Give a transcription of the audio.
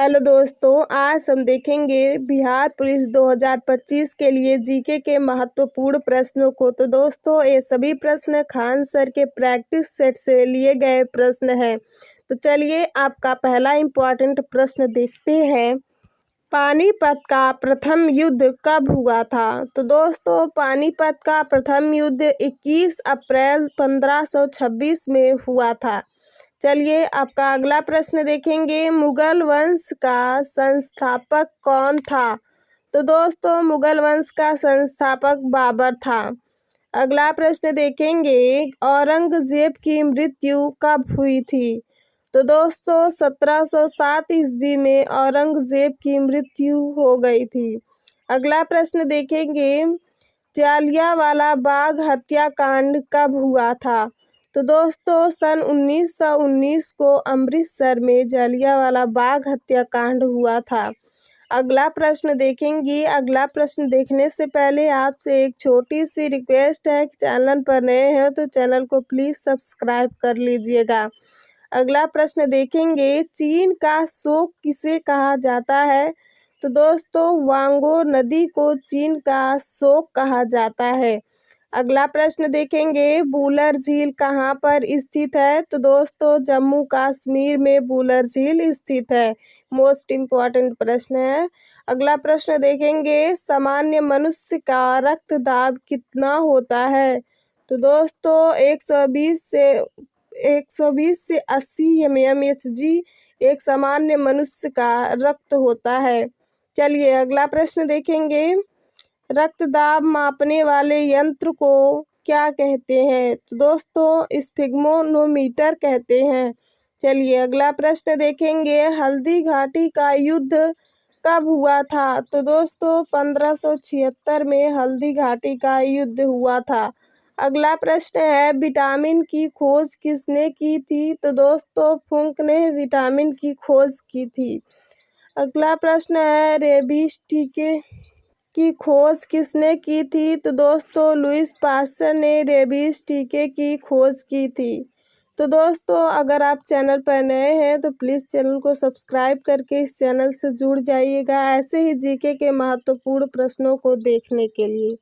Hello दोस्तों, आज हम देखेंगे बिहार पुलिस 2025 के लिए जीके के महत्वपूर्ण प्रश्नों को। तो दोस्तों, ये सभी प्रश्न खान सर के प्रैक्टिस सेट से लिए गए प्रश्न हैं। तो चलिए आपका पहला इम्पोर्टेंट प्रश्न देखते हैं। पानीपत का प्रथम युद्ध कब हुआ था? तो दोस्तों, पानीपत का प्रथम युद्ध 21 अप्रैल 1526 में हुआ था। चलिए आपका अगला प्रश्न देखेंगे। मुगल वंश का संस्थापक कौन था? तो दोस्तों, मुगल वंश का संस्थापक बाबर था। अगला प्रश्न देखेंगे। औरंगजेब की मृत्यु कब हुई थी? तो दोस्तों, 1707 ईस्वी में औरंगजेब की मृत्यु हो गई थी। अगला प्रश्न देखेंगे। जालियांवाला बाग हत्याकांड कब हुआ था? तो दोस्तों, सन 1919 को अमृतसर में जालियांवाला बाग हत्याकांड हुआ था। अगला प्रश्न देखेंगे। अगला प्रश्न देखने से पहले आपसे एक छोटी सी रिक्वेस्ट है कि चैनल पर नए हैं तो चैनल को प्लीज़ सब्सक्राइब कर लीजिएगा। अगला प्रश्न देखेंगे। चीन का शोक किसे कहा जाता है? तो दोस्तों, वांगो नदी को चीन का शोक कहा जाता है। अगला प्रश्न देखेंगे। बूलर झील कहाँ पर स्थित है? तो दोस्तों, जम्मू कश्मीर में बूलर झील स्थित है। मोस्ट इम्पॉर्टेंट प्रश्न है। अगला प्रश्न देखेंगे। सामान्य मनुष्य का रक्तदाब कितना होता है? तो दोस्तों, 120 से 80 mmHg एक सामान्य मनुष्य का रक्त होता है। चलिए अगला प्रश्न देखेंगे। रक्तदाब मापने वाले यंत्र को क्या कहते हैं? तो दोस्तों, स्फिग्मोनोमीटर कहते हैं। चलिए अगला प्रश्न देखेंगे। हल्दी घाटी का युद्ध कब हुआ था? तो दोस्तों, 1576 में हल्दी घाटी का युद्ध हुआ था। अगला प्रश्न है। विटामिन की खोज किसने की थी? तो दोस्तों, फुंक ने विटामिन की खोज की थी। अगला प्रश्न है। रेबीज टीके की खोज किसने की थी? तो दोस्तों, लुईस पास्चर ने रेबीज टीके की खोज की थी। तो दोस्तों, अगर आप चैनल पर नए हैं तो प्लीज़ चैनल को सब्सक्राइब करके इस चैनल से जुड़ जाइएगा ऐसे ही जीके के महत्वपूर्ण प्रश्नों को देखने के लिए।